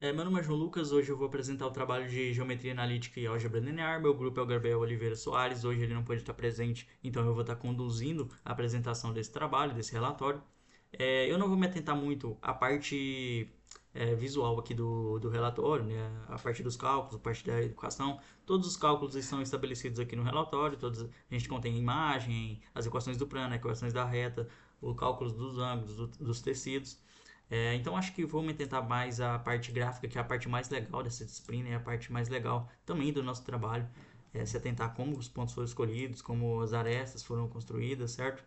Meu nome é João Lucas, hoje eu vou apresentar o trabalho de Geometria Analítica e Álgebra Linear. Meu grupo é o Gabriel Oliveira Soares, hoje ele não pôde estar presente, então eu vou estar conduzindo a apresentação desse trabalho, desse relatório. Eu não vou me atentar muito à parte visual aqui do relatório, né? A parte dos cálculos, a parte da educação. Todos os cálculos estão estabelecidos aqui no relatório, a gente contém imagem, as equações do plano, equações da reta, os cálculos dos ângulos, dos tecidos. Então acho que vou me tentar mais a parte gráfica, que é a parte mais legal dessa disciplina e a parte mais legal também do nosso trabalho. Se atentar como os pontos foram escolhidos, como as arestas foram construídas, certo?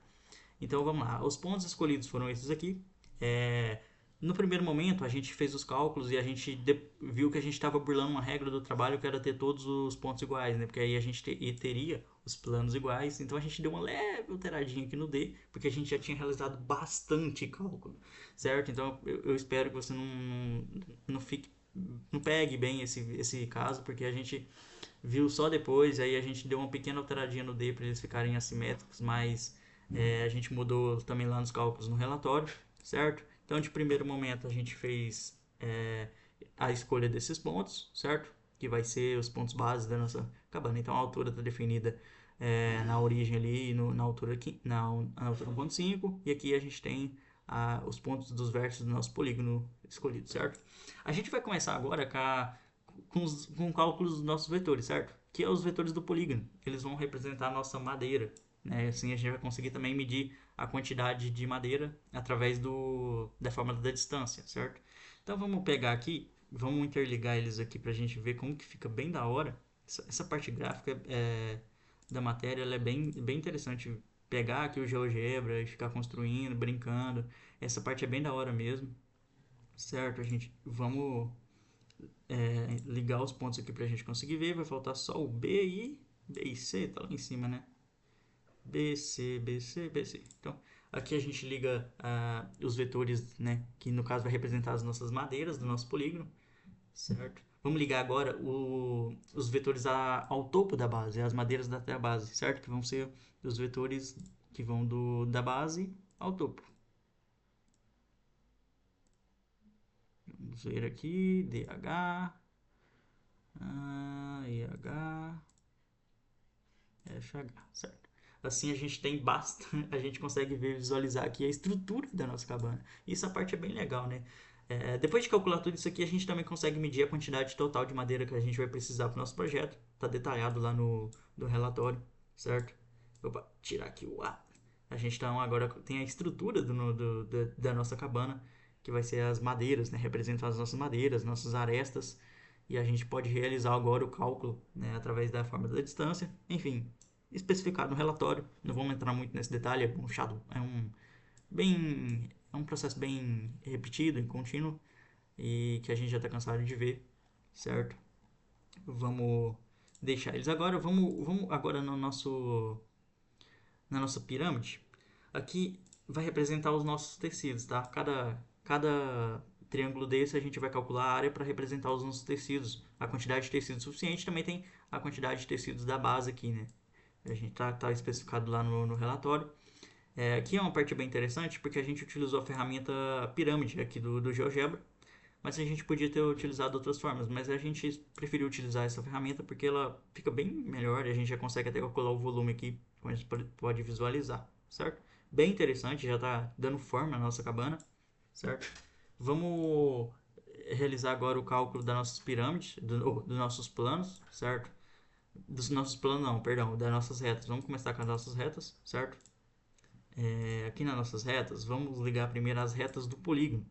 Então vamos lá. Os pontos escolhidos foram esses aqui. É, no primeiro momento a gente fez os cálculos e a gente viu que a gente estava burlando uma regra do trabalho que era ter todos os pontos iguais, né? Porque aí a gente teria os planos iguais. Então a gente deu uma leve alteradinha aqui no D, porque a gente já tinha realizado bastante cálculo, certo? Então eu espero que você não fique, não pegue bem esse caso, porque a gente viu só depois, aí a gente deu uma pequena alteradinha no D para eles ficarem assimétricos, mas a gente mudou também lá nos cálculos no relatório, certo? Então, de primeiro momento, a gente fez a escolha desses pontos, certo? Que vai ser os pontos base da nossa cabana. Então, a altura está definida na origem ali, na altura aqui, na altura 1.5, e aqui a gente tem os pontos dos vértices do nosso polígono escolhido, certo? A gente vai começar agora com cálculos dos nossos vetores, certo? Que é os vetores do polígono. Eles vão representar a nossa madeira, né? Assim a gente vai conseguir também medir a quantidade de madeira através da fórmula da distância, certo? Então vamos pegar aqui, vamos interligar eles aqui para a gente ver como que fica bem da hora. Essa parte gráfica da matéria ela é bem interessante. Pegar aqui o GeoGebra e ficar construindo, brincando. Essa parte é bem da hora mesmo, certo? A gente vamos ligar os pontos aqui pra gente conseguir ver. Vai faltar só o B e C, tá lá em cima, né? B, C, B, C, B, C. Então, aqui a gente liga os vetores, né? Que no caso vai representar as nossas madeiras do nosso polígono, certo? Vamos ligar agora os vetores ao topo da base, as madeiras da base, certo? Que vão ser os vetores que vão da base ao topo. Vamos ver aqui, DH, IH, FH, certo? Assim a gente tem bastante, a gente consegue visualizar aqui a estrutura da nossa cabana. E essa parte é bem legal, né? Depois de calcular tudo isso aqui, a gente também consegue medir a quantidade total de madeira que a gente vai precisar para o nosso projeto. Está detalhado lá no relatório, certo? Opa, tirar aqui o A. A gente então agora tem a estrutura da nossa cabana, que vai ser as madeiras, né? Representam as nossas madeiras, nossas arestas. E a gente pode realizar agora o cálculo, né, através da fórmula da distância. Enfim, especificado no relatório. Não vamos entrar muito nesse detalhe, é um chato, é um processo bem repetido e contínuo e que a gente já está cansado de ver, certo? Vamos deixar eles agora. Vamos agora no na nossa pirâmide. Aqui vai representar os nossos tecidos, tá? Cada triângulo desse a gente vai calcular a área para representar os nossos tecidos. A quantidade de tecido suficiente também tem a quantidade de tecidos da base aqui, né? A gente tá especificado lá no relatório. Aqui é uma parte bem interessante porque a gente utilizou a ferramenta pirâmide aqui do GeoGebra, mas a gente podia ter utilizado outras formas, mas a gente preferiu utilizar essa ferramenta porque ela fica bem melhor e a gente já consegue até calcular o volume aqui, como a gente pode visualizar, certo? Bem interessante, já está dando forma na nossa cabana, certo? Vamos realizar agora o cálculo das nossas pirâmides, dos nossos planos, certo? Dos nossos planos não, perdão, das nossas retas. Vamos começar com as nossas retas, certo? Aqui nas nossas retas, vamos ligar primeiro as retas do polígono,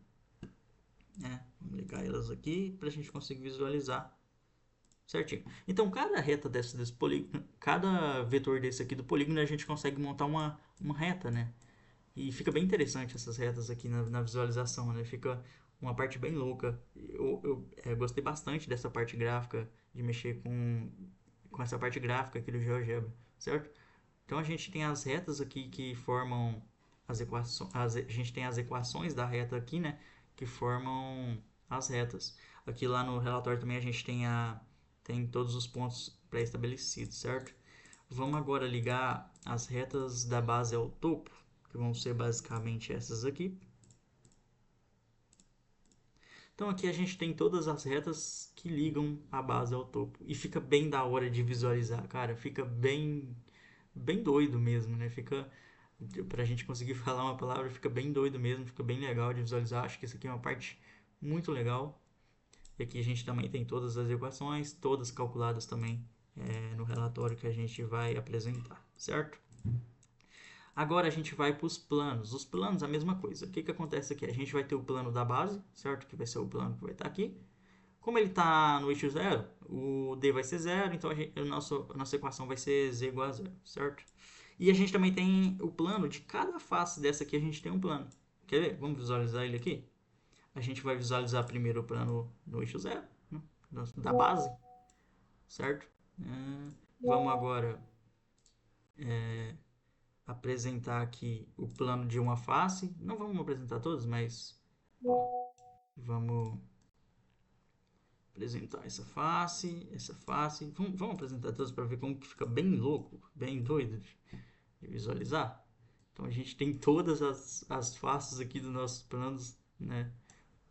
né? Vamos ligar elas aqui para a gente conseguir visualizar certinho. Então, cada reta desse polígono, cada vetor desse aqui do polígono, a gente consegue montar uma reta, né? E fica bem interessante essas retas aqui na visualização, né? Fica uma parte bem louca. Eu gostei bastante dessa parte gráfica, de mexer com essa parte gráfica aqui do GeoGebra, certo? Então a gente tem as retas aqui que formam as equações, a gente tem as equações da reta aqui, né, que formam as retas. Aqui lá no relatório também a gente tem todos os pontos pré-estabelecidos, certo? Vamos agora ligar as retas da base ao topo, que vão ser basicamente essas aqui, Então aqui a gente tem todas as retas que ligam a base ao topo. E fica bem da hora de visualizar, cara. Fica bem doido mesmo, né? Fica, pra gente conseguir falar uma palavra, fica bem doido mesmo, fica bem legal de visualizar. Acho que isso aqui é uma parte muito legal. E aqui a gente também tem todas as equações, todas calculadas também no relatório que a gente vai apresentar, certo? Agora a gente vai para os planos. Os planos, a mesma coisa. O que acontece aqui? A gente vai ter o plano da base, certo? Que vai ser o plano que vai estar aqui. Como ele está no eixo zero, o d vai ser zero, então a nossa equação vai ser z igual a zero, certo? E a gente também tem o plano de cada face dessa aqui, a gente tem um plano. Quer ver? Vamos visualizar ele aqui? A gente vai visualizar primeiro o plano no eixo zero, né? Da base, certo? Vamos agora apresentar aqui o plano de uma face. Não vamos apresentar todos, mas ó, vamos apresentar essa face. Vamos apresentar todos para ver como que fica bem louco, bem doido de visualizar. Então a gente tem todas as faces aqui dos nossos planos, né?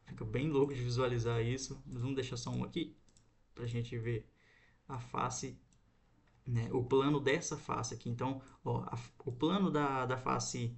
Fica bem louco de visualizar isso. Mas vamos deixar só um aqui para a gente ver a face, né? O plano dessa face aqui. Então, ó, o plano da face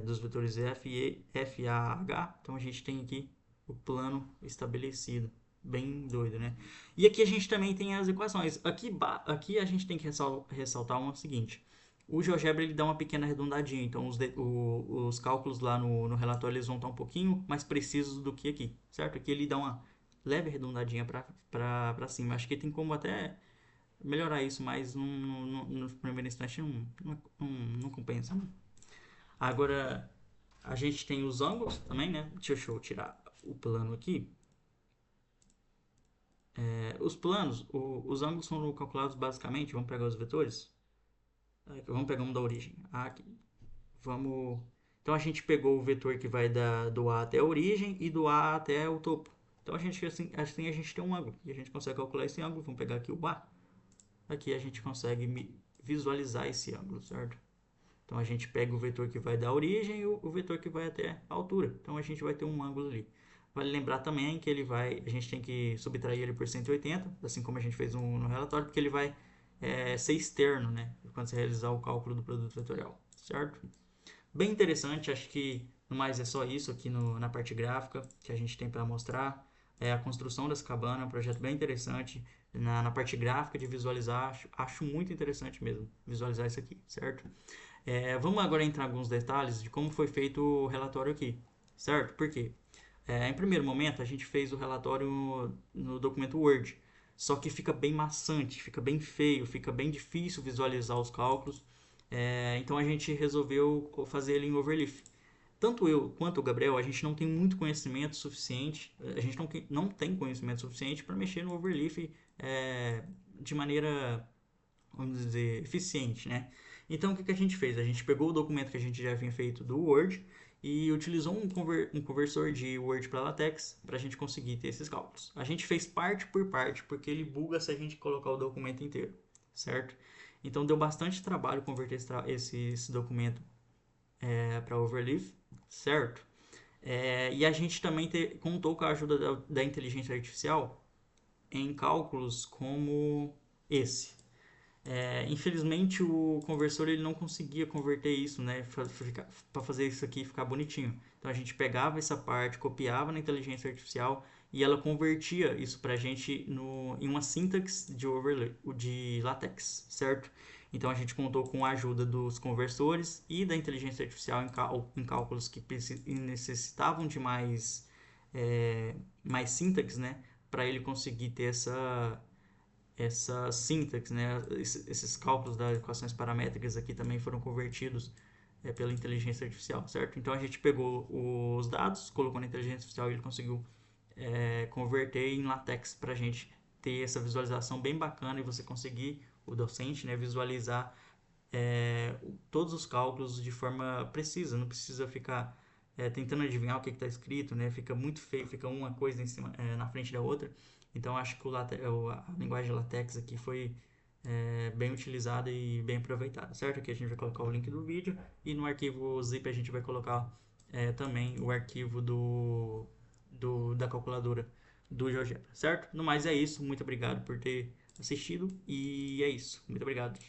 dos vetores f, e, f, a, h. Então a gente tem aqui o plano estabelecido. Bem doido, né? E aqui a gente também tem as equações. Aqui a gente tem que ressaltar o seguinte. O GeoGebra ele dá uma pequena arredondadinha, então os cálculos lá no relatório eles vão estar um pouquinho mais precisos do que aqui, certo? Aqui ele dá uma leve arredondadinha para cima. Acho que tem como até melhorar isso, mas no primeiro instante não compensa. Agora, a gente tem os ângulos também, né? Deixa eu tirar o plano aqui. Os planos, os ângulos são calculados basicamente, vamos pegar os vetores. Vamos pegar um da origem. Aqui. Vamos. Então a gente pegou o vetor que vai do A até a origem e do A até o topo. Então assim a gente tem um ângulo. E a gente consegue calcular esse ângulo. Vamos pegar aqui o A. Aqui a gente consegue visualizar esse ângulo, certo? Então a gente pega o vetor que vai da origem e o vetor que vai até a altura. Então a gente vai ter um ângulo ali. Vale lembrar também que a gente tem que subtrair ele por 180, assim como a gente fez no relatório, porque ele vai ser externo, né? Quando você realizar o cálculo do produto vetorial, certo? Bem interessante, acho que no mais é só isso aqui na parte gráfica que a gente tem para mostrar. A construção dessa cabana, um projeto bem interessante. Na parte gráfica de visualizar, acho muito interessante mesmo visualizar isso aqui, certo? Vamos agora entrar em alguns detalhes de como foi feito o relatório aqui, certo? Por quê? Em primeiro momento, a gente fez o relatório no documento Word, só que fica bem maçante, fica bem feio, fica bem difícil visualizar os cálculos. Então a gente resolveu fazer ele em Overleaf. Tanto eu quanto o Gabriel, a gente não tem muito conhecimento suficiente, a gente não tem conhecimento suficiente para mexer no Overleaf de maneira, vamos dizer, eficiente, né? Então, o que a gente fez? A gente pegou o documento que a gente já havia feito do Word e utilizou um conversor de Word para LaTeX para a gente conseguir ter esses cálculos. A gente fez parte por parte, porque ele buga se a gente colocar o documento inteiro, certo? Então, deu bastante trabalho converter esse documento para Overleaf, certo? E a gente também contou com a ajuda da inteligência artificial em cálculos como esse. Infelizmente o conversor ele não conseguia converter isso, né, para fazer isso aqui ficar bonitinho. Então a gente pegava essa parte, copiava na inteligência artificial e ela convertia isso para a gente em uma sintaxe de LaTeX, certo? Então a gente contou com a ajuda dos conversores e da inteligência artificial em cálculos que necessitavam de mais sintaxe, né, para ele conseguir ter essa sintaxe, né? Esses cálculos das equações paramétricas aqui também foram convertidos pela inteligência artificial, certo? Então a gente pegou os dados, colocou na inteligência artificial e ele conseguiu converter em LaTeX para a gente ter essa visualização bem bacana e você conseguir, o docente, né, visualizar todos os cálculos de forma precisa, não precisa ficar tentando adivinhar o que está escrito, né? Fica muito feio, fica uma coisa em cima, na frente da outra. Então acho que a linguagem LaTeX aqui foi bem utilizada e bem aproveitada, certo? Aqui a gente vai colocar o link do vídeo e no arquivo zip a gente vai colocar também o arquivo da calculadora do GeoGebra, certo? No mais é isso, muito obrigado por ter assistido e é isso, muito obrigado.